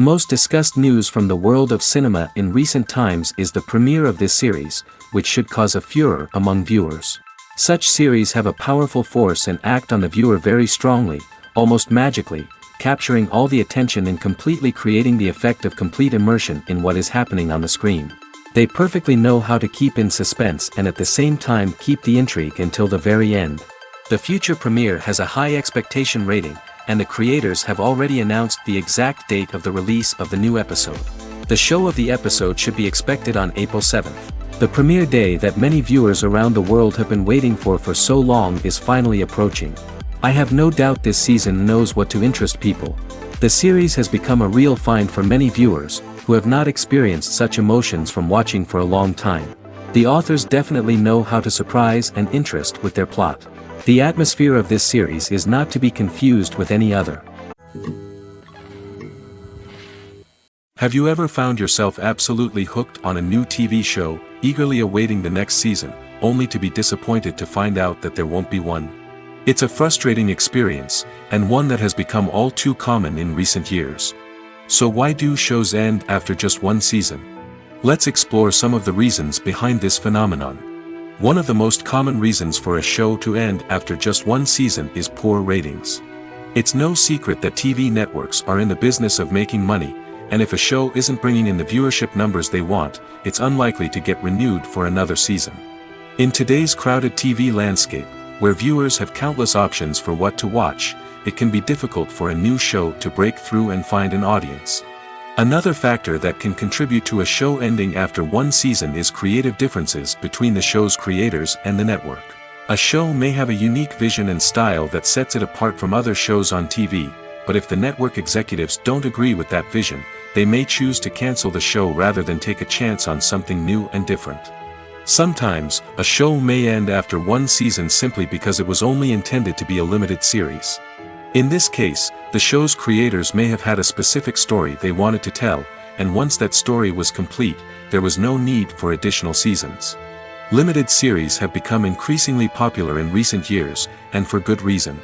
most discussed news from the world of cinema in recent times is the premiere of this series, which should cause a furor among viewers. Such series have a powerful force and act on the viewer very strongly, almost magically, capturing all the attention and completely creating the effect of complete immersion in what is happening on the screen. They perfectly know how to keep in suspense and at the same time keep the intrigue until the very end. The future premiere has a high expectation rating, and the creators have already announced the exact date of the release of the new episode. The show of the episode should be expected on April 7th. The premiere day that many viewers around the world have been waiting for so long is finally approaching. I have no doubt this season knows what to interest people. The series has become a real find for many viewers, who have not experienced such emotions from watching for a long time. The authors definitely know how to surprise and interest with their plot. The atmosphere of this series is not to be confused with any other. Have you ever found yourself absolutely hooked on a new TV show, eagerly awaiting the next season, only to be disappointed to find out that there won't be one? It's a frustrating experience, and one that has become all too common in recent years. So why do shows end after just one season? Let's explore some of the reasons behind this phenomenon. One of the most common reasons for a show to end after just one season is poor ratings. It's no secret that TV networks are in the business of making money, and if a show isn't bringing in the viewership numbers they want, it's unlikely to get renewed for another season. In today's crowded TV landscape, where viewers have countless options for what to watch, it can be difficult for a new show to break through and find an audience. Another factor that can contribute to a show ending after one season is creative differences between the show's creators and the network. A show may have a unique vision and style that sets it apart from other shows on TV, but if the network executives don't agree with that vision, they may choose to cancel the show rather than take a chance on something new and different. Sometimes, a show may end after one season simply because it was only intended to be a limited series. In this case, the show's creators may have had a specific story they wanted to tell, and once that story was complete, there was no need for additional seasons. Limited series have become increasingly popular in recent years, and for good reason.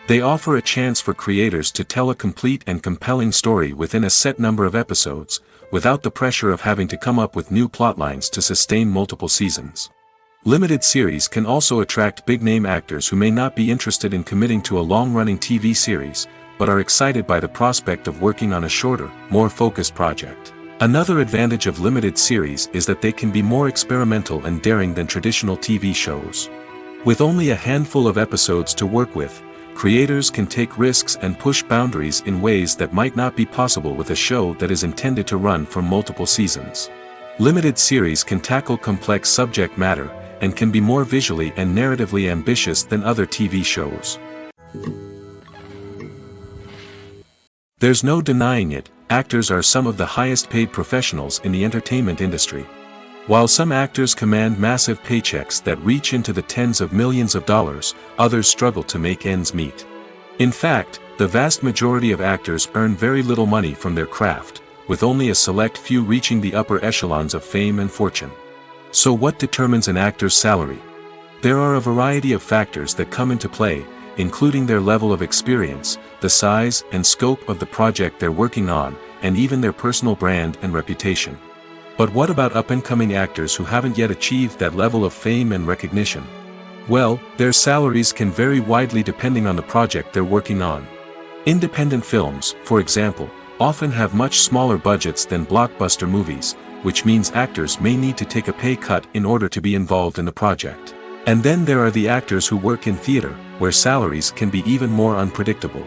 They offer a chance for creators to tell a complete and compelling story within a set number of episodes, without the pressure of having to come up with new plotlines to sustain multiple seasons. Limited series can also attract big-name actors who may not be interested in committing to a long-running TV series, but are excited by the prospect of working on a shorter, more focused project. Another advantage of limited series is that they can be more experimental and daring than traditional TV shows. With only a handful of episodes to work with, creators can take risks and push boundaries in ways that might not be possible with a show that is intended to run for multiple seasons. Limited series can tackle complex subject matter, and can be more visually and narratively ambitious than other TV shows. There's no denying it, actors are some of the highest paid professionals in the entertainment industry. While some actors command massive paychecks that reach into the tens of millions of dollars, others struggle to make ends meet. In fact, the vast majority of actors earn very little money from their craft, with only a select few reaching the upper echelons of fame and fortune. So what determines an actor's salary? There are a variety of factors that come into play, including their level of experience, the size and scope of the project they're working on, and even their personal brand and reputation. But what about up-and-coming actors who haven't yet achieved that level of fame and recognition? Well, their salaries can vary widely depending on the project they're working on. Independent films, for example, often have much smaller budgets than blockbuster movies, which means actors may need to take a pay cut in order to be involved in the project. And then there are the actors who work in theater, where salaries can be even more unpredictable.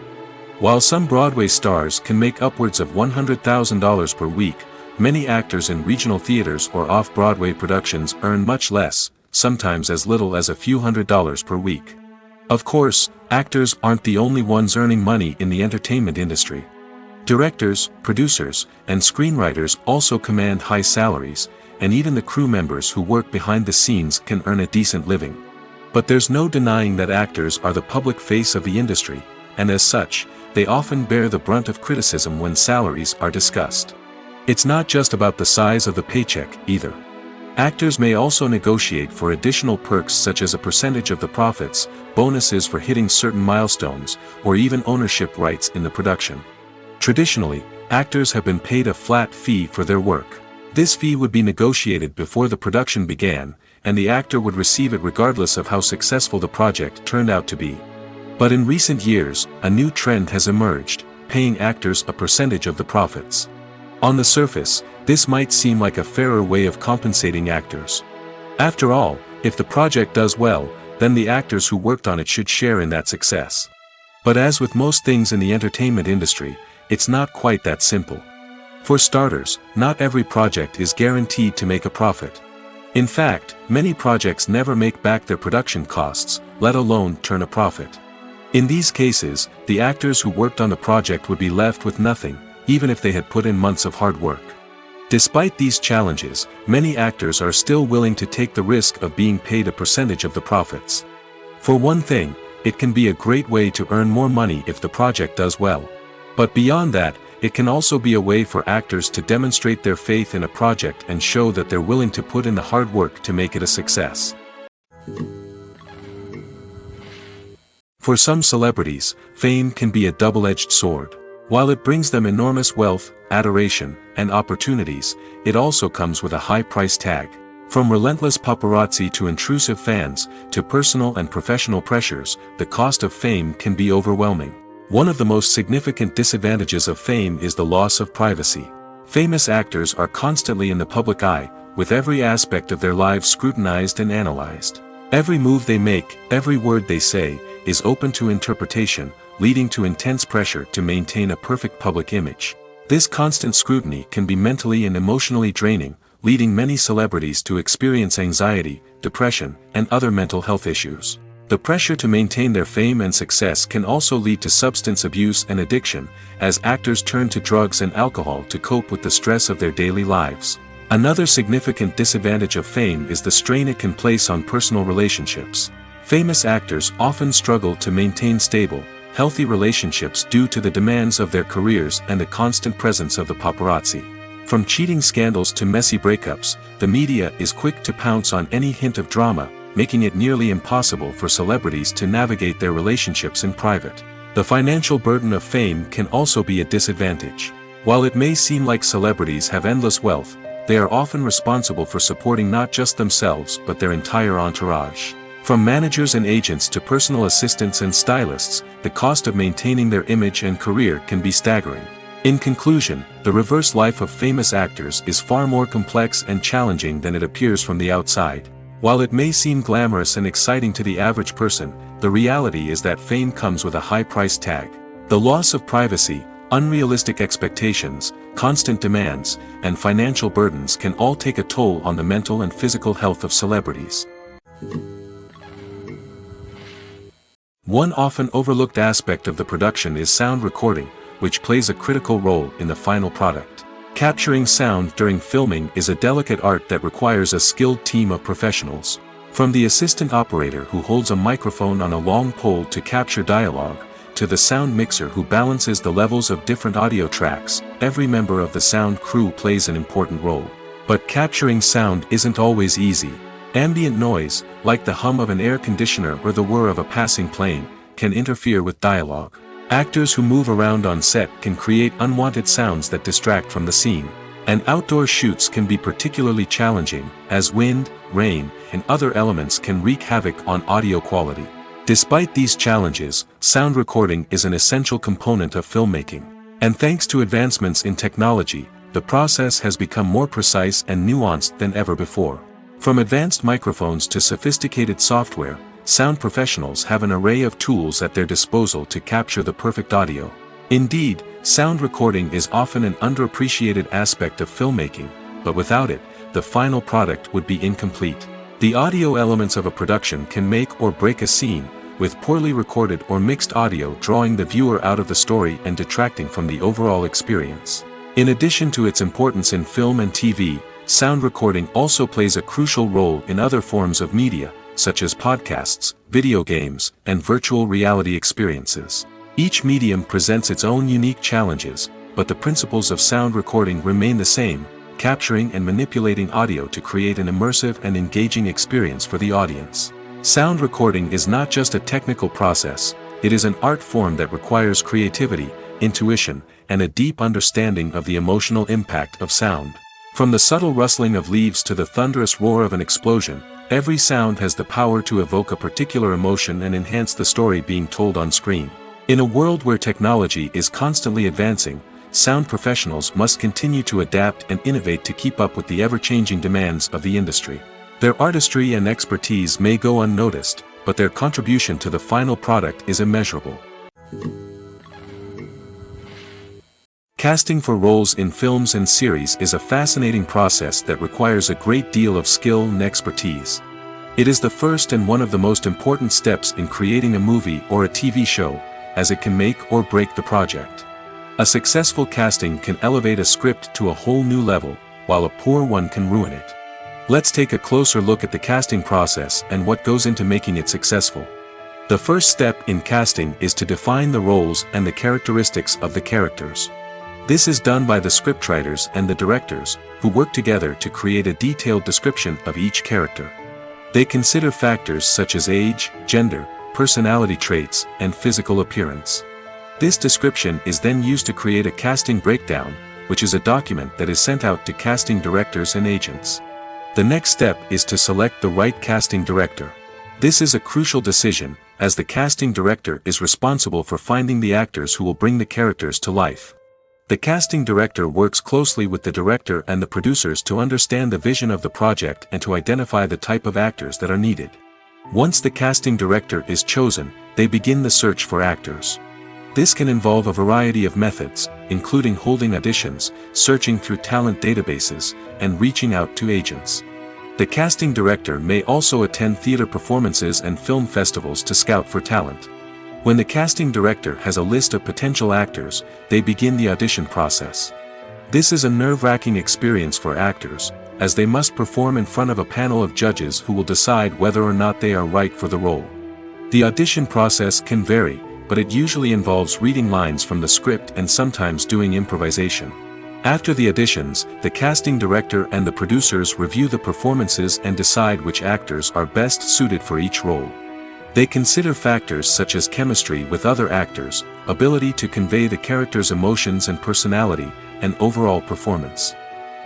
While some Broadway stars can make upwards of $100,000 per week, many actors in regional theaters or off-Broadway productions earn much less, sometimes as little as a few $100s per week. Of course, actors aren't the only ones earning money in the entertainment industry. Directors, producers, and screenwriters also command high salaries, and even the crew members who work behind the scenes can earn a decent living. But there's no denying that actors are the public face of the industry, and as such, they often bear the brunt of criticism when salaries are discussed. It's not just about the size of the paycheck, either. Actors may also negotiate for additional perks such as a percentage of the profits, bonuses for hitting certain milestones, or even ownership rights in the production. Traditionally, actors have been paid a flat fee for their work. This fee would be negotiated before the production began, and the actor would receive it regardless of how successful the project turned out to be. But in recent years, a new trend has emerged, paying actors a percentage of the profits. On the surface, this might seem like a fairer way of compensating actors. After all, if the project does well, then the actors who worked on it should share in that success. But as with most things in the entertainment industry, it's not quite that simple. For starters, not every project is guaranteed to make a profit. In fact, many projects never make back their production costs, let alone turn a profit. In these cases, the actors who worked on the project would be left with nothing, even if they had put in months of hard work. Despite these challenges, many actors are still willing to take the risk of being paid a percentage of the profits. For one thing, it can be a great way to earn more money if the project does well. But beyond that, it can also be a way for actors to demonstrate their faith in a project and show that they're willing to put in the hard work to make it a success. For some celebrities, fame can be a double-edged sword. While it brings them enormous wealth, adoration, and opportunities, it also comes with a high price tag. From relentless paparazzi to intrusive fans, to personal and professional pressures, the cost of fame can be overwhelming. One of the most significant disadvantages of fame is the loss of privacy. Famous actors are constantly in the public eye, with every aspect of their lives scrutinized and analyzed. Every move they make, every word they say, is open to interpretation, leading to intense pressure to maintain a perfect public image. This constant scrutiny can be mentally and emotionally draining, leading many celebrities to experience anxiety, depression, and other mental health issues. The pressure to maintain their fame and success can also lead to substance abuse and addiction, as actors turn to drugs and alcohol to cope with the stress of their daily lives. Another significant disadvantage of fame is the strain it can place on personal relationships. Famous actors often struggle to maintain stable, healthy relationships due to the demands of their careers and the constant presence of the paparazzi. From cheating scandals to messy breakups, the media is quick to pounce on any hint of drama, making it nearly impossible for celebrities to navigate their relationships in private. The financial burden of fame can also be a disadvantage. While it may seem like celebrities have endless wealth, they are often responsible for supporting not just themselves but their entire entourage. From managers and agents to personal assistants and stylists, the cost of maintaining their image and career can be staggering. In conclusion, the reverse life of famous actors is far more complex and challenging than it appears from the outside. While it may seem glamorous and exciting to the average person, the reality is that fame comes with a high price tag. The loss of privacy, unrealistic expectations, constant demands, and financial burdens can all take a toll on the mental and physical health of celebrities. One often overlooked aspect of the production is sound recording, which plays a critical role in the final product. Capturing sound during filming is a delicate art that requires a skilled team of professionals. From the assistant operator who holds a microphone on a long pole to capture dialogue, to the sound mixer who balances the levels of different audio tracks, every member of the sound crew plays an important role. But capturing sound isn't always easy. Ambient noise, like the hum of an air conditioner or the whir of a passing plane, can interfere with dialogue. Actors who move around on set can create unwanted sounds that distract from the scene. And outdoor shoots can be particularly challenging, as wind, rain, and other elements can wreak havoc on audio quality. Despite these challenges, sound recording is an essential component of filmmaking. And thanks to advancements in technology, the process has become more precise and nuanced than ever before. From advanced microphones to sophisticated software, sound professionals have an array of tools at their disposal to capture the perfect audio. Indeed, sound recording is often an underappreciated aspect of filmmaking, but without it, the final product would be incomplete. The audio elements of a production can make or break a scene, with poorly recorded or mixed audio drawing the viewer out of the story and detracting from the overall experience. In addition to its importance in film and TV, sound recording also plays a crucial role in other forms of media, such as podcasts, video games, and virtual reality experiences. Each medium presents its own unique challenges, but the principles of sound recording remain the same, capturing and manipulating audio to create an immersive and engaging experience for the audience. Sound recording is not just a technical process, it is an art form that requires creativity, intuition, and a deep understanding of the emotional impact of sound. From the subtle rustling of leaves to the thunderous roar of an explosion, every sound has the power to evoke a particular emotion and enhance the story being told on screen. In a world where technology is constantly advancing, sound professionals must continue to adapt and innovate to keep up with the ever-changing demands of the industry. Their artistry and expertise may go unnoticed, but their contribution to the final product is immeasurable. Casting for roles in films and series is a fascinating process that requires a great deal of skill and expertise. It is the first and one of the most important steps in creating a movie or a TV show, as it can make or break the project. A successful casting can elevate a script to a whole new level, while a poor one can ruin it. Let's take a closer look at the casting process and what goes into making it successful. The first step in casting is to define the roles and the characteristics of the characters. This is done by the scriptwriters and the directors, who work together to create a detailed description of each character. They consider factors such as age, gender, personality traits, and physical appearance. This description is then used to create a casting breakdown, which is a document that is sent out to casting directors and agents. The next step is to select the right casting director. This is a crucial decision, as the casting director is responsible for finding the actors who will bring the characters to life. The casting director works closely with the director and the producers to understand the vision of the project and to identify the type of actors that are needed. Once the casting director is chosen, they begin the search for actors. This can involve a variety of methods, including holding auditions, searching through talent databases, and reaching out to agents. The casting director may also attend theater performances and film festivals to scout for talent. When the casting director has a list of potential actors, they begin the audition process. This is a nerve-wracking experience for actors, as they must perform in front of a panel of judges who will decide whether or not they are right for the role. The audition process can vary, but it usually involves reading lines from the script and sometimes doing improvisation. After the auditions, the casting director and the producers review the performances and decide which actors are best suited for each role. They consider factors such as chemistry with other actors, ability to convey the character's emotions and personality, and overall performance.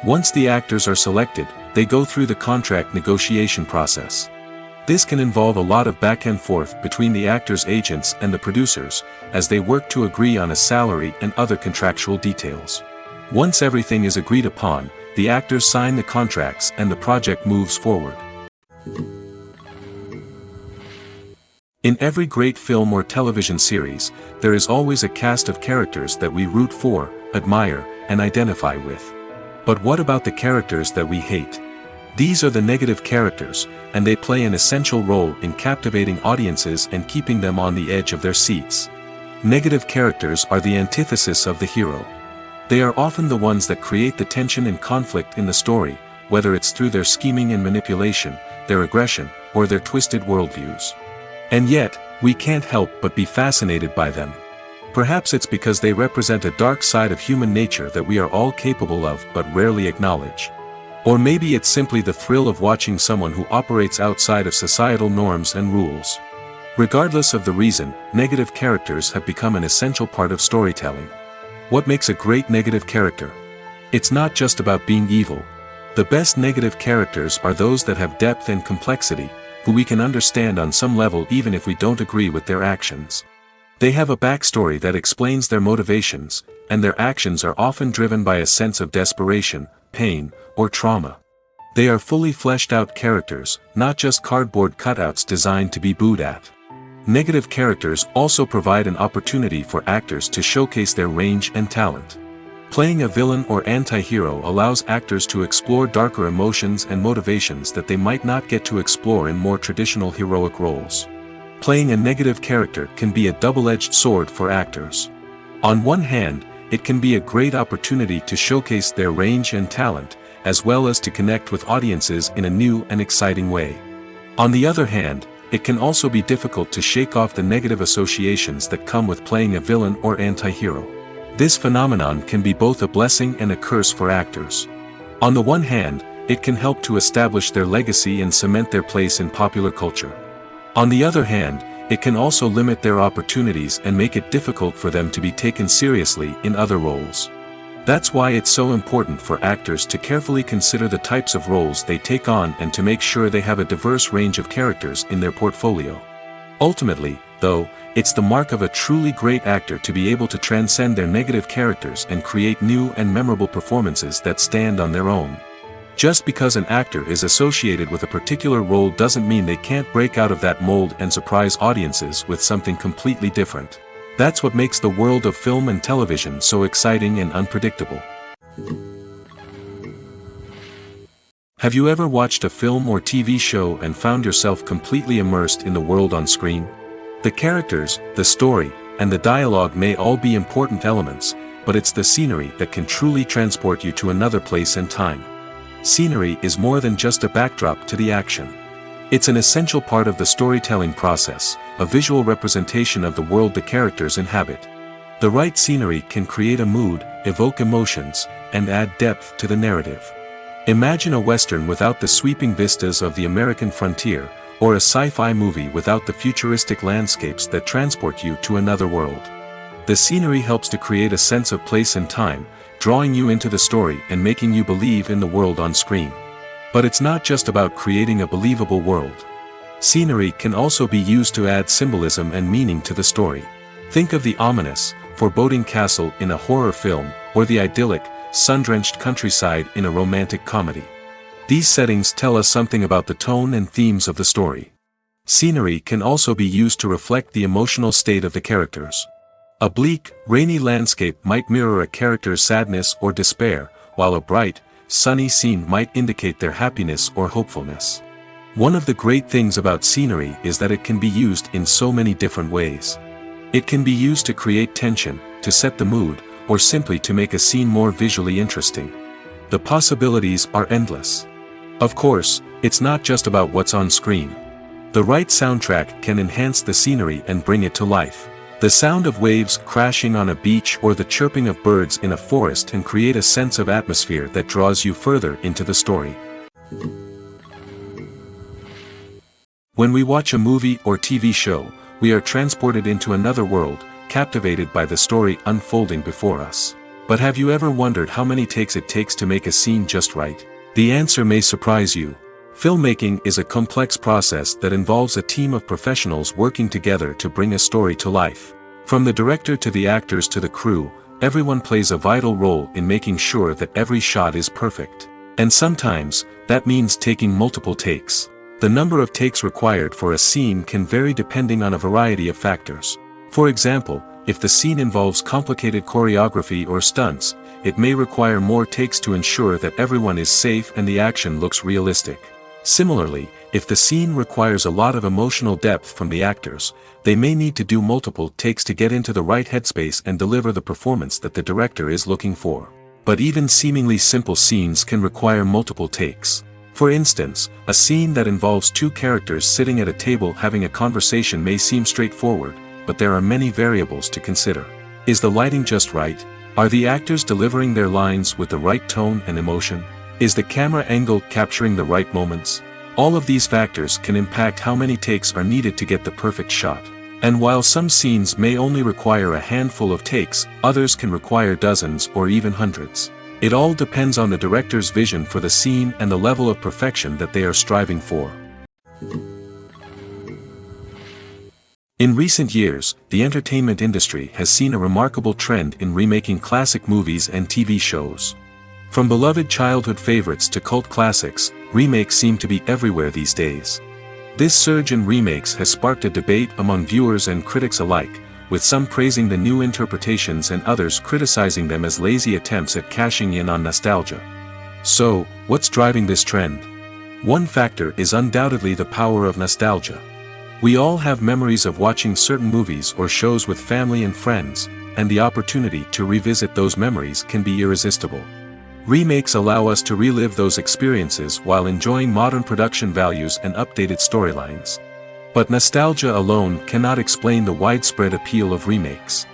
Once the actors are selected, they go through the contract negotiation process. This can involve a lot of back and forth between the actors' agents and the producers, as they work to agree on a salary and other contractual details. Once everything is agreed upon, the actors sign the contracts and the project moves forward. In every great film or television series, there is always a cast of characters that we root for, admire, and identify with. But what about the characters that we hate? These are the negative characters, and they play an essential role in captivating audiences and keeping them on the edge of their seats. Negative characters are the antithesis of the hero. They are often the ones that create the tension and conflict in the story, whether it's through their scheming and manipulation, their aggression, or their twisted worldviews. And yet, we can't help but be fascinated by them. Perhaps it's because they represent a dark side of human nature that we are all capable of but rarely acknowledge. Or maybe it's simply the thrill of watching someone who operates outside of societal norms and rules. Regardless of the reason, negative characters have become an essential part of storytelling. What makes a great negative character? It's not just about being evil. The best negative characters are those that have depth and complexity, who we can understand on some level even if we don't agree with their actions. They have a backstory that explains their motivations, and their actions are often driven by a sense of desperation, pain, or trauma. They are fully fleshed out characters, not just cardboard cutouts designed to be booed at. Negative characters also provide an opportunity for actors to showcase their range and talent. Playing a villain or anti-hero allows actors to explore darker emotions and motivations that they might not get to explore in more traditional heroic roles. Playing a negative character can be a double-edged sword for actors. On one hand, it can be a great opportunity to showcase their range and talent, as well as to connect with audiences in a new and exciting way. On the other hand, it can also be difficult to shake off the negative associations that come with playing a villain or anti-hero. This phenomenon can be both a blessing and a curse for actors. On the one hand, it can help to establish their legacy and cement their place in popular culture. On the other hand, it can also limit their opportunities and make it difficult for them to be taken seriously in other roles. That's why it's so important for actors to carefully consider the types of roles they take on and to make sure they have a diverse range of characters in their portfolio. Ultimately, though, it's the mark of a truly great actor to be able to transcend their negative characters and create new and memorable performances that stand on their own. Just because an actor is associated with a particular role doesn't mean they can't break out of that mold and surprise audiences with something completely different. That's what makes the world of film and television so exciting and unpredictable. Have you ever watched a film or TV show and found yourself completely immersed in the world on screen? The characters, the story, and the dialogue may all be important elements, but it's the scenery that can truly transport you to another place and time. Scenery is more than just a backdrop to the action. It's an essential part of the storytelling process, a visual representation of the world the characters inhabit. The right scenery can create a mood, evoke emotions, and add depth to the narrative. Imagine a Western without the sweeping vistas of the American frontier, or a sci-fi movie without the futuristic landscapes that transport you to another world. The scenery helps to create a sense of place and time, drawing you into the story and making you believe in the world on screen. But it's not just about creating a believable world. Scenery can also be used to add symbolism and meaning to the story. Think of the ominous, foreboding castle in a horror film, or the idyllic, sun-drenched countryside in a romantic comedy. These settings tell us something about the tone and themes of the story. Scenery can also be used to reflect the emotional state of the characters. A bleak, rainy landscape might mirror a character's sadness or despair, while a bright, sunny scene might indicate their happiness or hopefulness. One of the great things about scenery is that it can be used in so many different ways. It can be used to create tension, to set the mood, or simply to make a scene more visually interesting. The possibilities are endless. Of course, it's not just about what's on screen. The right soundtrack can enhance the scenery and bring it to life. The sound of waves crashing on a beach or the chirping of birds in a forest can create a sense of atmosphere that draws you further into the story. When we watch a movie or TV show, we are transported into another world, captivated by the story unfolding before us. But have you ever wondered how many takes it takes to make a scene just right? The answer may surprise you. Filmmaking is a complex process that involves a team of professionals working together to bring a story to life. From the director to the actors to the crew, everyone plays a vital role in making sure that every shot is perfect. And sometimes, that means taking multiple takes. The number of takes required for a scene can vary depending on a variety of factors. For example, if the scene involves complicated choreography or stunts, it may require more takes to ensure that everyone is safe and the action looks realistic. Similarly, if the scene requires a lot of emotional depth from the actors, they may need to do multiple takes to get into the right headspace and deliver the performance that the director is looking for. But even seemingly simple scenes can require multiple takes. For instance, a scene that involves two characters sitting at a table having a conversation may seem straightforward, but there are many variables to consider. Is the lighting just right? Are the actors delivering their lines with the right tone and emotion? Is the camera angle capturing the right moments? All of these factors can impact how many takes are needed to get the perfect shot. And while some scenes may only require a handful of takes, others can require dozens or even hundreds. It all depends on the director's vision for the scene and the level of perfection that they are striving for. In recent years, the entertainment industry has seen a remarkable trend in remaking classic movies and TV shows. From beloved childhood favorites to cult classics, remakes seem to be everywhere these days. This surge in remakes has sparked a debate among viewers and critics alike, with some praising the new interpretations and others criticizing them as lazy attempts at cashing in on nostalgia. So, what's driving this trend? One factor is undoubtedly the power of nostalgia. We all have memories of watching certain movies or shows with family and friends, and the opportunity to revisit those memories can be irresistible. Remakes allow us to relive those experiences while enjoying modern production values and updated storylines. But nostalgia alone cannot explain the widespread appeal of remakes.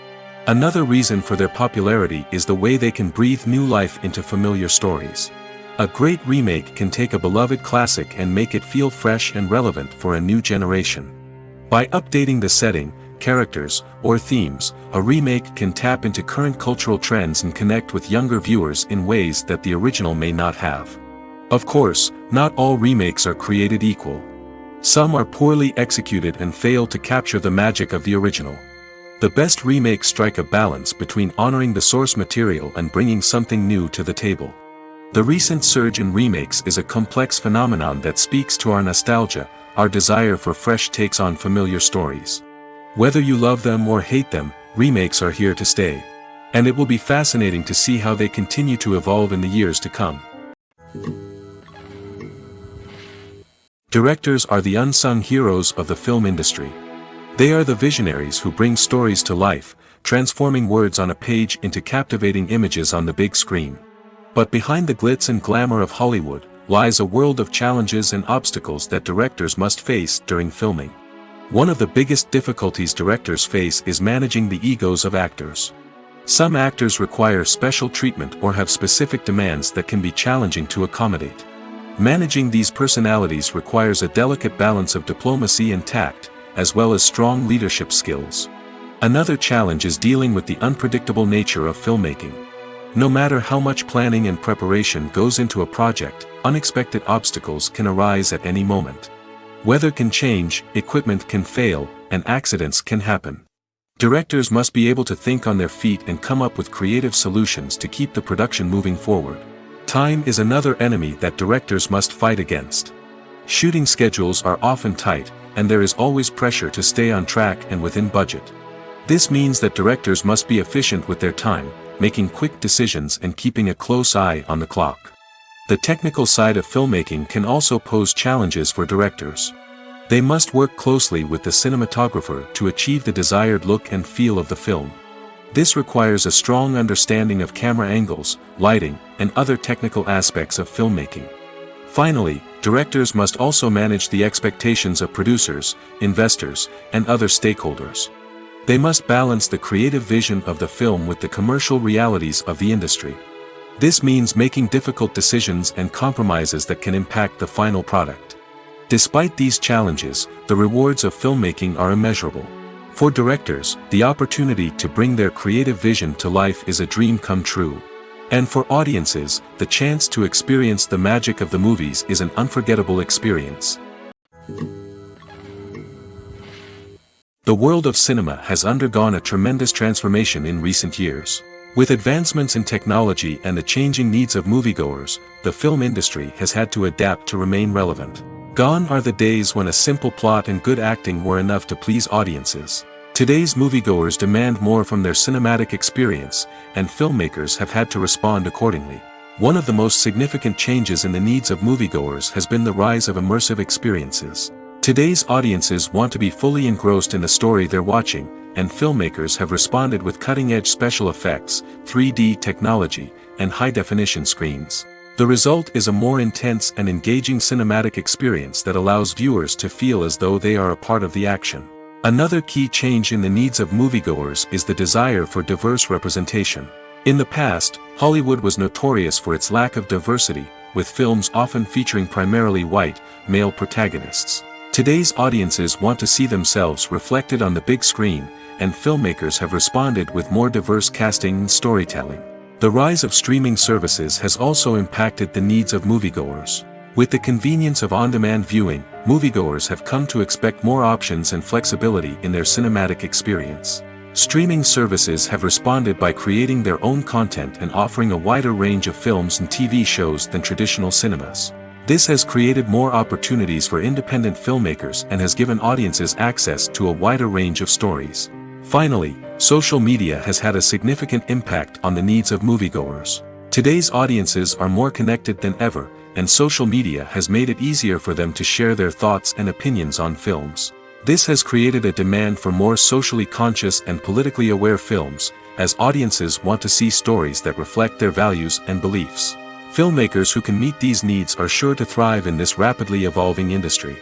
Another reason for their popularity is the way they can breathe new life into familiar stories. A great remake can take a beloved classic and make it feel fresh and relevant for a new generation. By updating the setting, characters, or themes, a remake can tap into current cultural trends and connect with younger viewers in ways that the original may not have. Of course, not all remakes are created equal. Some are poorly executed and fail to capture the magic of the original. The best remakes strike a balance between honoring the source material and bringing something new to the table. The recent surge in remakes is a complex phenomenon that speaks to our nostalgia, our desire for fresh takes on familiar stories. Whether you love them or hate them, remakes are here to stay. And it will be fascinating to see how they continue to evolve in the years to come. Directors are the unsung heroes of the film industry. They are the visionaries who bring stories to life, transforming words on a page into captivating images on the big screen. But behind the glitz and glamour of Hollywood, lies a world of challenges and obstacles that directors must face during filming. One of the biggest difficulties directors face is managing the egos of actors. Some actors require special treatment or have specific demands that can be challenging to accommodate. Managing these personalities requires a delicate balance of diplomacy and tact, as well as strong leadership skills. Another challenge is dealing with the unpredictable nature of filmmaking. No matter how much planning and preparation goes into a project, unexpected obstacles can arise at any moment. Weather can change, equipment can fail, and accidents can happen. Directors must be able to think on their feet and come up with creative solutions to keep the production moving forward. Time is another enemy that directors must fight against. Shooting schedules are often tight, and there is always pressure to stay on track and within budget. This means that directors must be efficient with their time, making quick decisions and keeping a close eye on the clock. The technical side of filmmaking can also pose challenges for directors. They must work closely with the cinematographer to achieve the desired look and feel of the film. This requires a strong understanding of camera angles, lighting, and other technical aspects of filmmaking. Finally, directors must also manage the expectations of producers, investors, and other stakeholders. They must balance the creative vision of the film with the commercial realities of the industry. This means making difficult decisions and compromises that can impact the final product. Despite these challenges, the rewards of filmmaking are immeasurable. For directors, the opportunity to bring their creative vision to life is a dream come true. And for audiences, the chance to experience the magic of the movies is an unforgettable experience. The world of cinema has undergone a tremendous transformation in recent years. With advancements in technology and the changing needs of moviegoers, the film industry has had to adapt to remain relevant. Gone are the days when a simple plot and good acting were enough to please audiences. Today's moviegoers demand more from their cinematic experience, and filmmakers have had to respond accordingly. One of the most significant changes in the needs of moviegoers has been the rise of immersive experiences. Today's audiences want to be fully engrossed in the story they're watching, and filmmakers have responded with cutting-edge special effects, 3D technology, and high-definition screens. The result is a more intense and engaging cinematic experience that allows viewers to feel as though they are a part of the action. Another key change in the needs of moviegoers is the desire for diverse representation. In the past, Hollywood was notorious for its lack of diversity, with films often featuring primarily white, male protagonists. Today's audiences want to see themselves reflected on the big screen, and filmmakers have responded with more diverse casting and storytelling. The rise of streaming services has also impacted the needs of moviegoers. With the convenience of on-demand viewing, moviegoers have come to expect more options and flexibility in their cinematic experience. Streaming services have responded by creating their own content and offering a wider range of films and TV shows than traditional cinemas. This has created more opportunities for independent filmmakers and has given audiences access to a wider range of stories. Finally, social media has had a significant impact on the needs of moviegoers. Today's audiences are more connected than ever, and social media has made it easier for them to share their thoughts and opinions on films. This has created a demand for more socially conscious and politically aware films, as audiences want to see stories that reflect their values and beliefs. Filmmakers who can meet these needs are sure to thrive in this rapidly evolving industry.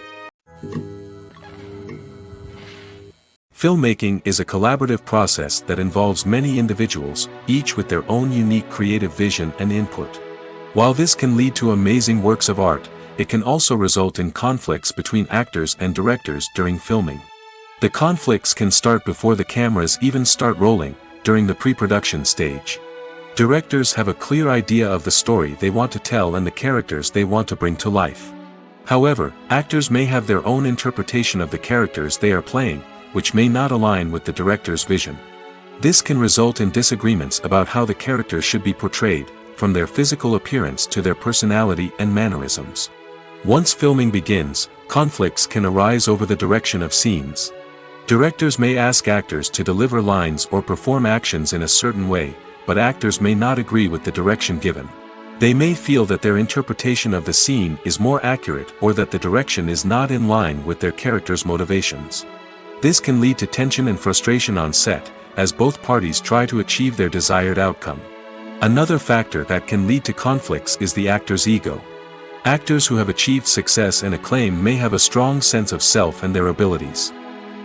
Filmmaking is a collaborative process that involves many individuals, each with their own unique creative vision and input. While this can lead to amazing works of art, it can also result in conflicts between actors and directors during filming. The conflicts can start before the cameras even start rolling, during the pre-production stage. Directors have a clear idea of the story they want to tell and the characters they want to bring to life. However, actors may have their own interpretation of the characters they are playing, which may not align with the director's vision. This can result in disagreements about how the characters should be portrayed, from their physical appearance to their personality and mannerisms. Once filming begins, conflicts can arise over the direction of scenes. Directors may ask actors to deliver lines or perform actions in a certain way, but actors may not agree with the direction given. They may feel that their interpretation of the scene is more accurate or that the direction is not in line with their character's motivations. This can lead to tension and frustration on set, as both parties try to achieve their desired outcome. Another factor that can lead to conflicts is the actor's ego. Actors who have achieved success and acclaim may have a strong sense of self and their abilities.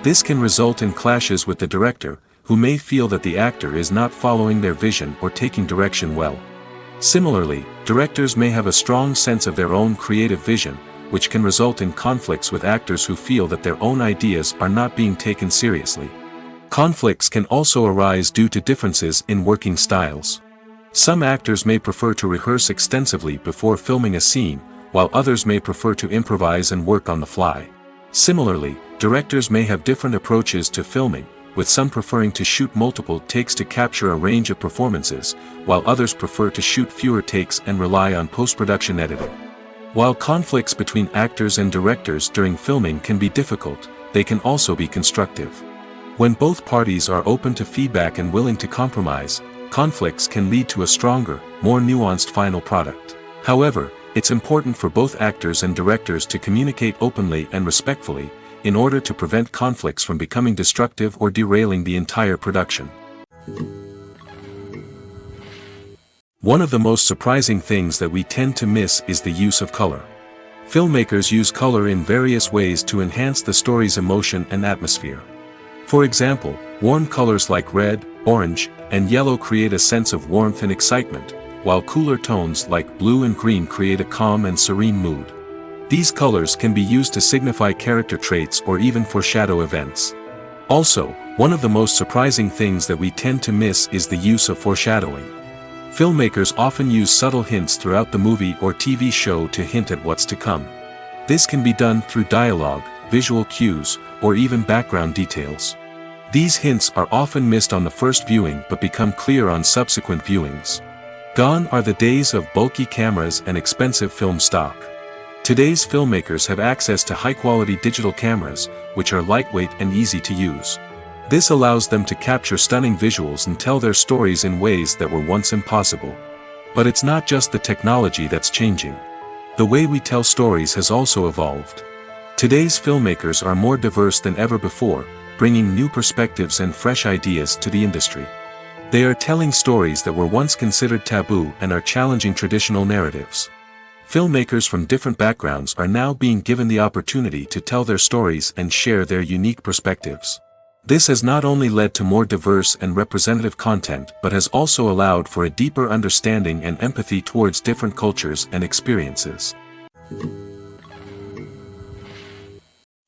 This can result in clashes with the director, who may feel that the actor is not following their vision or taking direction well. Similarly, directors may have a strong sense of their own creative vision, which can result in conflicts with actors who feel that their own ideas are not being taken seriously. Conflicts can also arise due to differences in working styles. Some actors may prefer to rehearse extensively before filming a scene, while others may prefer to improvise and work on the fly. Similarly, directors may have different approaches to filming, with some preferring to shoot multiple takes to capture a range of performances, while others prefer to shoot fewer takes and rely on post-production editing. While conflicts between actors and directors during filming can be difficult, they can also be constructive. When both parties are open to feedback and willing to compromise, conflicts can lead to a stronger, more nuanced final product. However, it's important for both actors and directors to communicate openly and respectfully, in order to prevent conflicts from becoming destructive or derailing the entire production. One of the most surprising things that we tend to miss is the use of color. Filmmakers use color in various ways to enhance the story's emotion and atmosphere. For example, warm colors like red, orange, and yellow create a sense of warmth and excitement, while cooler tones like blue and green create a calm and serene mood. These colors can be used to signify character traits or even foreshadow events. Also, one of the most surprising things that we tend to miss is the use of foreshadowing. Filmmakers often use subtle hints throughout the movie or TV show to hint at what's to come. This can be done through dialogue, visual cues, or even background details. These hints are often missed on the first viewing but become clear on subsequent viewings. Gone are the days of bulky cameras and expensive film stock. Today's filmmakers have access to high-quality digital cameras, which are lightweight and easy to use. This allows them to capture stunning visuals and tell their stories in ways that were once impossible. But it's not just the technology that's changing. The way we tell stories has also evolved. Today's filmmakers are more diverse than ever before, bringing new perspectives and fresh ideas to the industry. They are telling stories that were once considered taboo and are challenging traditional narratives. Filmmakers from different backgrounds are now being given the opportunity to tell their stories and share their unique perspectives. This has not only led to more diverse and representative content but has also allowed for a deeper understanding and empathy towards different cultures and experiences.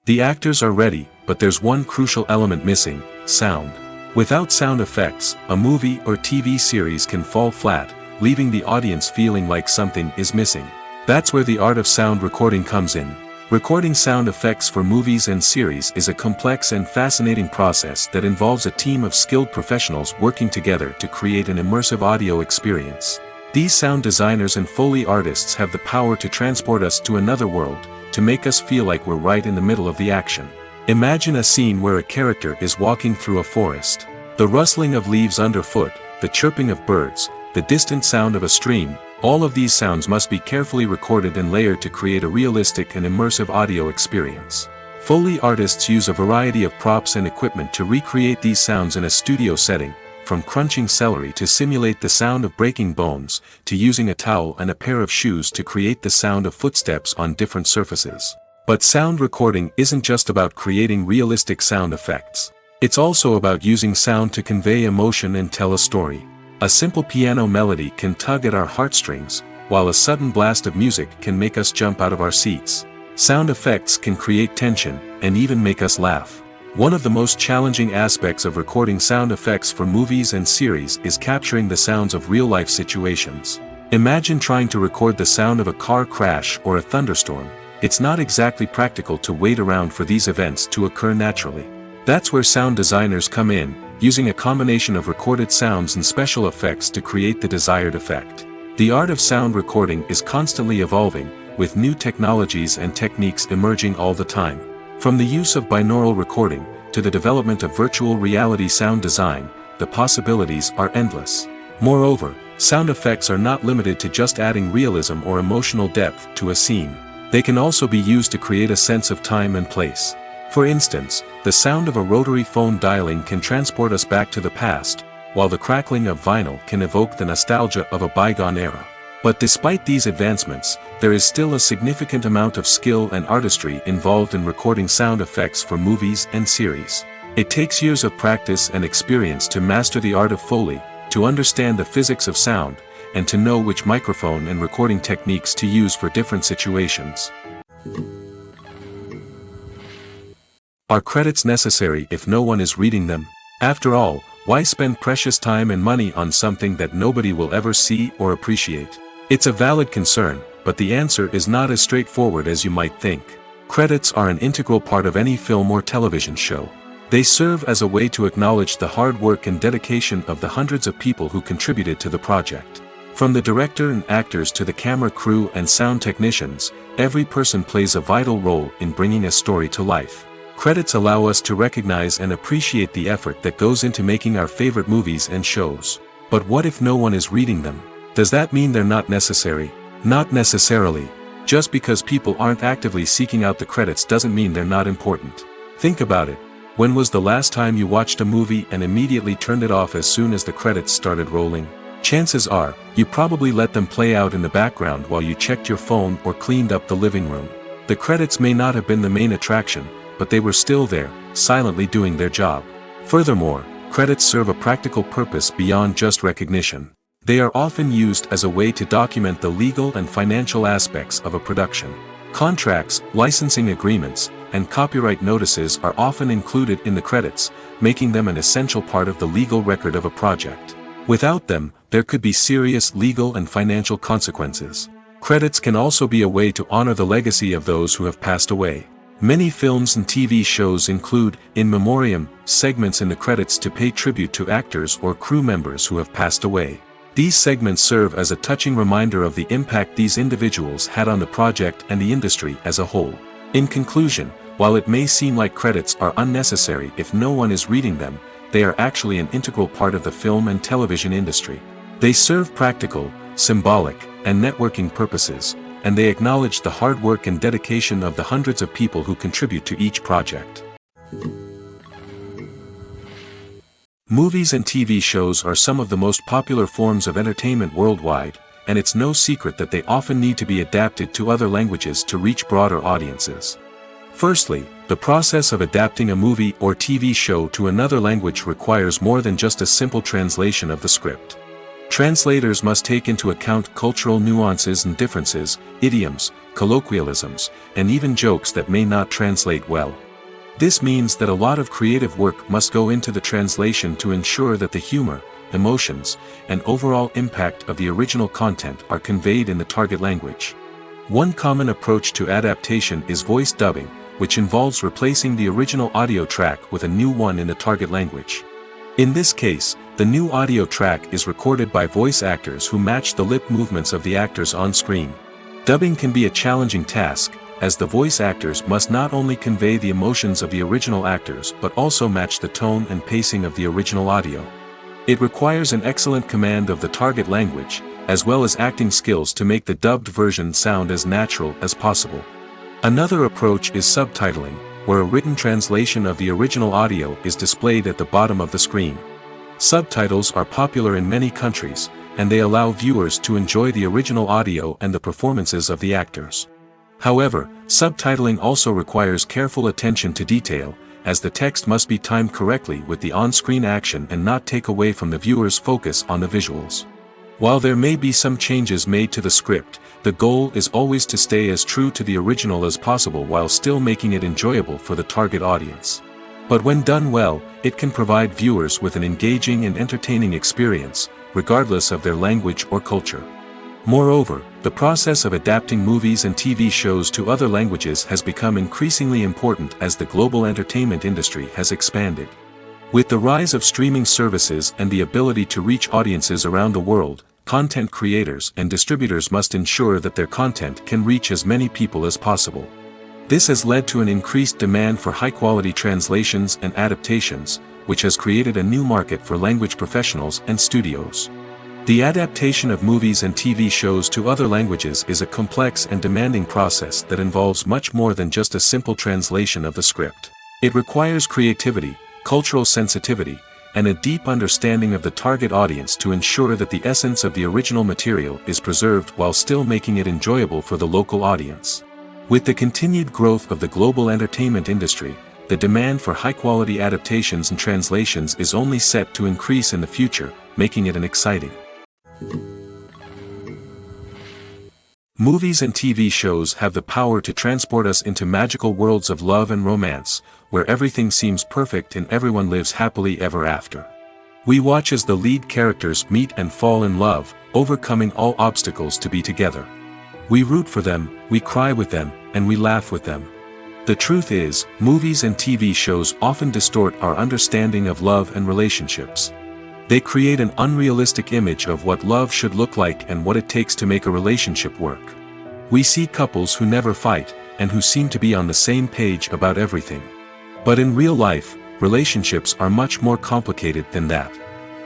The actors are ready, but there's one crucial element missing: sound. Without sound effects, a movie or TV series can fall flat, leaving the audience feeling like something is missing. That's where the art of sound recording comes in. Recording sound effects for movies and series is a complex and fascinating process that involves a team of skilled professionals working together to create an immersive audio experience. These sound designers and Foley artists have the power to transport us to another world, to make us feel like we're right in the middle of the action. Imagine a scene where a character is walking through a forest. The rustling of leaves underfoot, the chirping of birds, the distant sound of a stream, all of these sounds must be carefully recorded and layered to create a realistic and immersive audio experience. Foley artists use a variety of props and equipment to recreate these sounds in a studio setting, from crunching celery to simulate the sound of breaking bones, to using a towel and a pair of shoes to create the sound of footsteps on different surfaces. But sound recording isn't just about creating realistic sound effects. It's also about using sound to convey emotion and tell a story. A simple piano melody can tug at our heartstrings, while a sudden blast of music can make us jump out of our seats. Sound effects can create tension, and even make us laugh. One of the most challenging aspects of recording sound effects for movies and series is capturing the sounds of real-life situations. Imagine trying to record the sound of a car crash or a thunderstorm. It's not exactly practical to wait around for these events to occur naturally. That's where sound designers come in, using a combination of recorded sounds and special effects to create the desired effect. The art of sound recording is constantly evolving, with new technologies and techniques emerging all the time. From the use of binaural recording, to the development of virtual reality sound design, the possibilities are endless. Moreover, sound effects are not limited to just adding realism or emotional depth to a scene. They can also be used to create a sense of time and place. For instance, the sound of a rotary phone dialing can transport us back to the past, while the crackling of vinyl can evoke the nostalgia of a bygone era. But despite these advancements, there is still a significant amount of skill and artistry involved in recording sound effects for movies and series. It takes years of practice and experience to master the art of Foley, to understand the physics of sound, and to know which microphone and recording techniques to use for different situations. Are credits necessary if no one is reading them? After all, why spend precious time and money on something that nobody will ever see or appreciate? It's a valid concern, but the answer is not as straightforward as you might think. Credits are an integral part of any film or television show. They serve as a way to acknowledge the hard work and dedication of the hundreds of people who contributed to the project. From the director and actors to the camera crew and sound technicians, every person plays a vital role in bringing a story to life. Credits allow us to recognize and appreciate the effort that goes into making our favorite movies and shows. But what if no one is reading them? Does that mean they're not necessary? Not necessarily. Just because people aren't actively seeking out the credits doesn't mean they're not important. Think about it. When was the last time you watched a movie and immediately turned it off as soon as the credits started rolling? Chances are, you probably let them play out in the background while you checked your phone or cleaned up the living room. The credits may not have been the main attraction, but they were still there, silently doing their job. Furthermore, credits serve a practical purpose beyond just recognition. They are often used as a way to document the legal and financial aspects of a production. Contracts, licensing agreements, and copyright notices are often included in the credits, making them an essential part of the legal record of a project. Without them, there could be serious legal and financial consequences. Credits can also be a way to honor the legacy of those who have passed away. Many films and TV shows include, in memoriam, segments in the credits to pay tribute to actors or crew members who have passed away. These segments serve as a touching reminder of the impact these individuals had on the project and the industry as a whole. In conclusion, while it may seem like credits are unnecessary if no one is reading them, they are actually an integral part of the film and television industry. They serve practical, symbolic, and networking purposes, and they acknowledge the hard work and dedication of the hundreds of people who contribute to each project. Movies and TV shows are some of the most popular forms of entertainment worldwide, and it's no secret that they often need to be adapted to other languages to reach broader audiences. Firstly, the process of adapting a movie or TV show to another language requires more than just a simple translation of the script. Translators must take into account cultural nuances and differences, idioms, colloquialisms, and even jokes that may not translate well. This means that a lot of creative work must go into the translation to ensure that the humor, emotions, and overall impact of the original content are conveyed in the target language. One common approach to adaptation is voice dubbing, which involves replacing the original audio track with a new one in the target language. In this case, the new audio track is recorded by voice actors who match the lip movements of the actors on screen. Dubbing can be a challenging task, as the voice actors must not only convey the emotions of the original actors but also match the tone and pacing of the original audio. It requires an excellent command of the target language, as well as acting skills to make the dubbed version sound as natural as possible. Another approach is subtitling, where a written translation of the original audio is displayed at the bottom of the screen. Subtitles are popular in many countries, and they allow viewers to enjoy the original audio and the performances of the actors. However, subtitling also requires careful attention to detail, as the text must be timed correctly with the on-screen action and not take away from the viewer's focus on the visuals. While there may be some changes made to the script, the goal is always to stay as true to the original as possible while still making it enjoyable for the target audience. But when done well, it can provide viewers with an engaging and entertaining experience, regardless of their language or culture. Moreover, the process of adapting movies and TV shows to other languages has become increasingly important as the global entertainment industry has expanded. With the rise of streaming services and the ability to reach audiences around the world, content creators and distributors must ensure that their content can reach as many people as possible. This has led to an increased demand for high-quality translations and adaptations, which has created a new market for language professionals and studios. The adaptation of movies and TV shows to other languages is a complex and demanding process that involves much more than just a simple translation of the script. It requires creativity, cultural sensitivity, and a deep understanding of the target audience to ensure that the essence of the original material is preserved while still making it enjoyable for the local audience. With the continued growth of the global entertainment industry, the demand for high-quality adaptations and translations is only set to increase in the future, making it an exciting. Movies and TV shows have the power to transport us into magical worlds of love and romance, where everything seems perfect and everyone lives happily ever after. We watch as the lead characters meet and fall in love, overcoming all obstacles to be together. We root for them, we cry with them, and we laugh with them. The truth is, movies and TV shows often distort our understanding of love and relationships. They create an unrealistic image of what love should look like and what it takes to make a relationship work. We see couples who never fight, and who seem to be on the same page about everything. But in real life, relationships are much more complicated than that.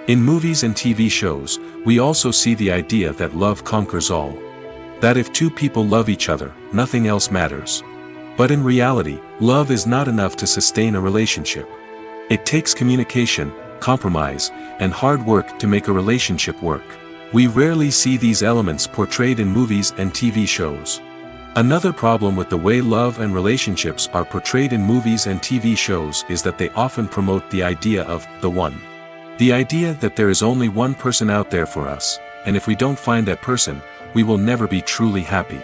In movies and TV shows, we also see the idea that love conquers all. That if two people love each other, nothing else matters. But in reality, love is not enough to sustain a relationship. It takes communication, compromise, and hard work to make a relationship work. We rarely see these elements portrayed in movies and TV shows. Another problem with the way love and relationships are portrayed in movies and TV shows is that they often promote the idea of the one. The idea that there is only one person out there for us, and if we don't find that person, we will never be truly happy.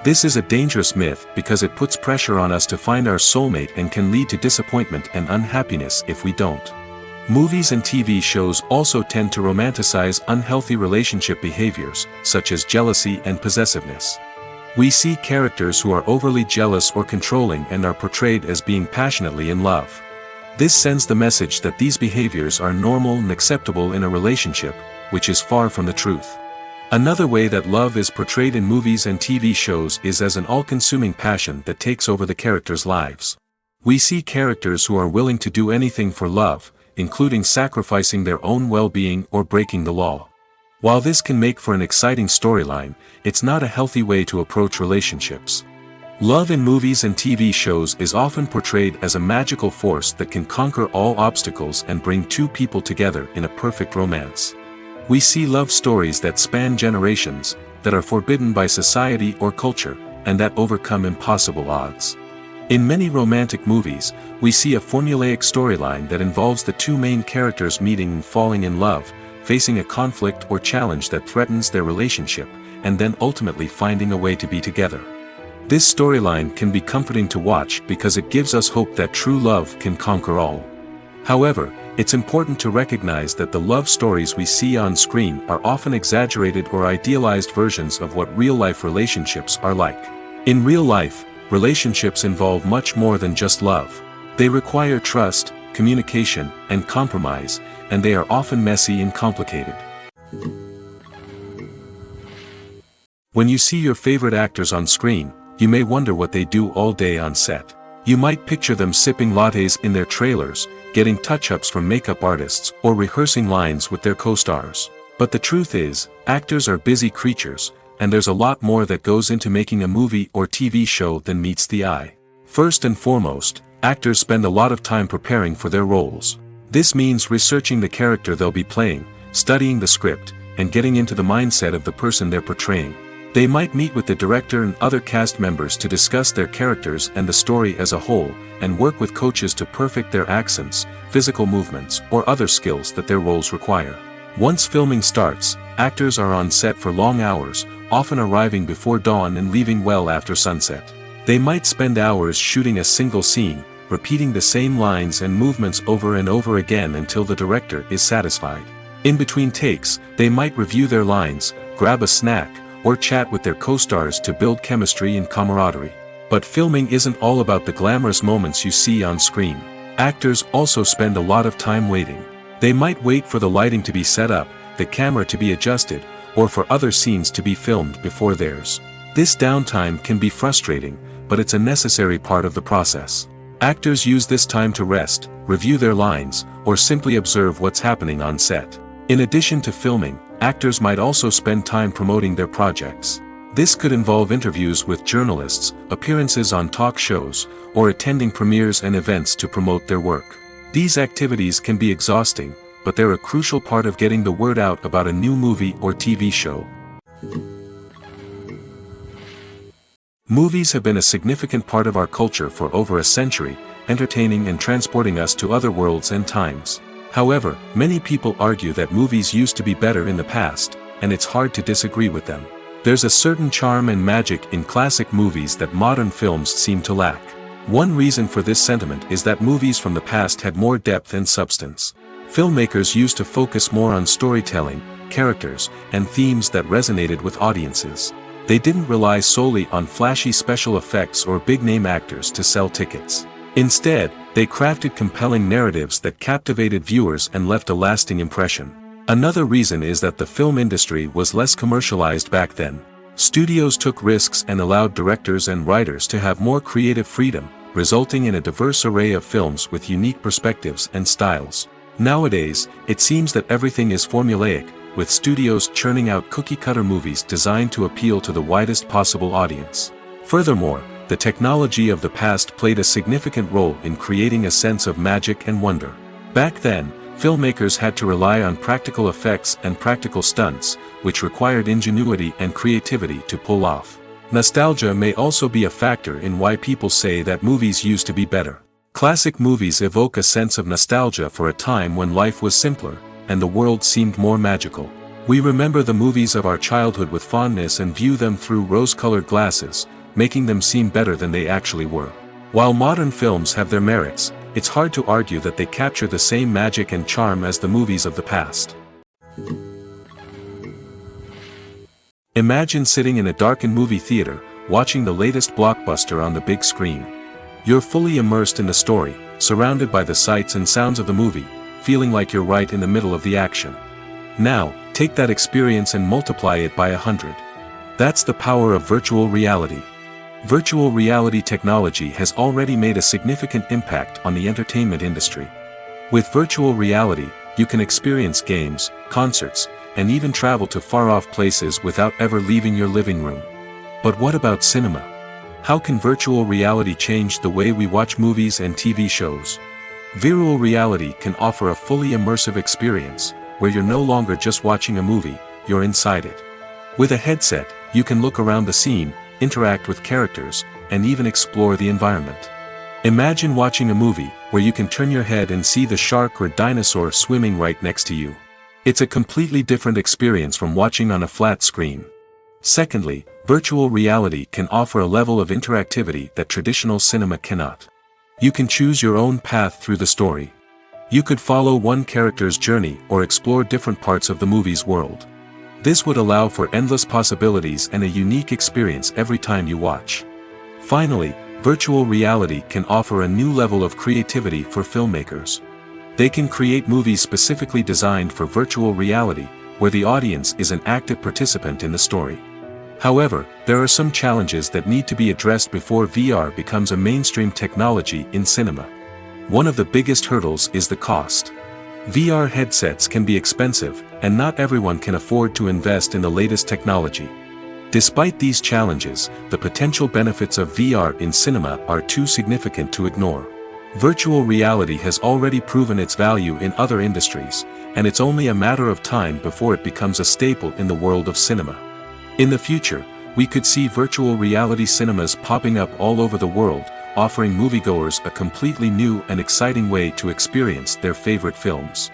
This is a dangerous myth because it puts pressure on us to find our soulmate and can lead to disappointment and unhappiness if we don't. Movies and TV shows also tend to romanticize unhealthy relationship behaviors, such as jealousy and possessiveness. We see characters who are overly jealous or controlling and are portrayed as being passionately in love. This sends the message that these behaviors are normal and acceptable in a relationship, which is far from the truth. Another way that love is portrayed in movies and TV shows is as an all-consuming passion that takes over the characters' lives. We see characters who are willing to do anything for love, including sacrificing their own well-being or breaking the law. While this can make for an exciting storyline, it's not a healthy way to approach relationships. Love in movies and TV shows is often portrayed as a magical force that can conquer all obstacles and bring two people together in a perfect romance. We see love stories that span generations, that are forbidden by society or culture, and that overcome impossible odds. In many romantic movies, we see a formulaic storyline that involves the two main characters meeting and falling in love, facing a conflict or challenge that threatens their relationship, and then ultimately finding a way to be together. This storyline can be comforting to watch because it gives us hope that true love can conquer all. However, it's important to recognize that the love stories we see on screen are often exaggerated or idealized versions of what real-life relationships are like. In real life, relationships involve much more than just love. They require trust, communication, and compromise, and they are often messy and complicated. When you see your favorite actors on screen, you may wonder what they do all day on set. You might picture them sipping lattes in their trailers, getting touch-ups from makeup artists, or rehearsing lines with their co-stars. But the truth is, actors are busy creatures, and there's a lot more that goes into making a movie or TV show than meets the eye. First and foremost, actors spend a lot of time preparing for their roles. This means researching the character they'll be playing, studying the script, and getting into the mindset of the person they're portraying. They might meet with the director and other cast members to discuss their characters and the story as a whole, and work with coaches to perfect their accents, physical movements, or other skills that their roles require. Once filming starts, actors are on set for long hours, often arriving before dawn and leaving well after sunset. They might spend hours shooting a single scene, repeating the same lines and movements over and over again until the director is satisfied. In between takes, they might review their lines, grab a snack, or chat with their co-stars to build chemistry and camaraderie. But filming isn't all about the glamorous moments you see on screen. Actors also spend a lot of time waiting. They might wait for the lighting to be set up, the camera to be adjusted, or for other scenes to be filmed before theirs. This downtime can be frustrating, but it's a necessary part of the process. Actors use this time to rest, review their lines, or simply observe what's happening on set. In addition to filming, actors might also spend time promoting their projects. This could involve interviews with journalists, appearances on talk shows, or attending premieres and events to promote their work. These activities can be exhausting, but they're a crucial part of getting the word out about a new movie or TV show. Movies have been a significant part of our culture for over a century, entertaining and transporting us to other worlds and times. However, many people argue that movies used to be better in the past, and it's hard to disagree with them. There's a certain charm and magic in classic movies that modern films seem to lack. One reason for this sentiment is that movies from the past had more depth and substance. Filmmakers used to focus more on storytelling, characters, and themes that resonated with audiences. They didn't rely solely on flashy special effects or big-name actors to sell tickets. Instead, they crafted compelling narratives that captivated viewers and left a lasting impression. Another reason is that the film industry was less commercialized back then. Studios took risks and allowed directors and writers to have more creative freedom, resulting in a diverse array of films with unique perspectives and styles. Nowadays, it seems that everything is formulaic, with studios churning out cookie-cutter movies designed to appeal to the widest possible audience. Furthermore, the technology of the past played a significant role in creating a sense of magic and wonder. Back then, filmmakers had to rely on practical effects and practical stunts, which required ingenuity and creativity to pull off. Nostalgia may also be a factor in why people say that movies used to be better. Classic movies evoke a sense of nostalgia for a time when life was simpler, and the world seemed more magical. We remember the movies of our childhood with fondness and view them through rose-colored glasses, making them seem better than they actually were. While modern films have their merits, it's hard to argue that they capture the same magic and charm as the movies of the past. Imagine sitting in a darkened movie theater, watching the latest blockbuster on the big screen. You're fully immersed in the story, surrounded by the sights and sounds of the movie, feeling like you're right in the middle of the action. Now, take that experience and multiply it by 100. That's the power of virtual reality. Virtual reality technology has already made a significant impact on the entertainment industry. With virtual reality, you can experience games, concerts, and even travel to far-off places without ever leaving your living room. But what about cinema? How can virtual reality change the way we watch movies and TV shows? Virtual reality can offer a fully immersive experience, where you're no longer just watching a movie, you're inside it. With a headset, you can look around the scene, interact with characters, and even explore the environment. Imagine watching a movie where you can turn your head and see the shark or dinosaur swimming right next to you. It's a completely different experience from watching on a flat screen. Secondly, virtual reality can offer a level of interactivity that traditional cinema cannot. You can choose your own path through the story. You could follow one character's journey or explore different parts of the movie's world. This would allow for endless possibilities and a unique experience every time you watch. Finally, virtual reality can offer a new level of creativity for filmmakers. They can create movies specifically designed for virtual reality, where the audience is an active participant in the story. However, there are some challenges that need to be addressed before VR becomes a mainstream technology in cinema. One of the biggest hurdles is the cost. VR headsets can be expensive, and not everyone can afford to invest in the latest technology. Despite these challenges, the potential benefits of VR in cinema are too significant to ignore. Virtual reality has already proven its value in other industries, and it's only a matter of time before it becomes a staple in the world of cinema. In the future, we could see virtual reality cinemas popping up all over the world, offering moviegoers a completely new and exciting way to experience their favorite films.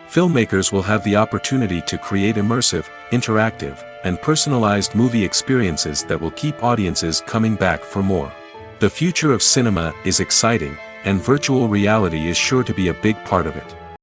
Filmmakers will have the opportunity to create immersive, interactive, and personalized movie experiences that will keep audiences coming back for more. The future of cinema is exciting, and virtual reality is sure to be a big part of it.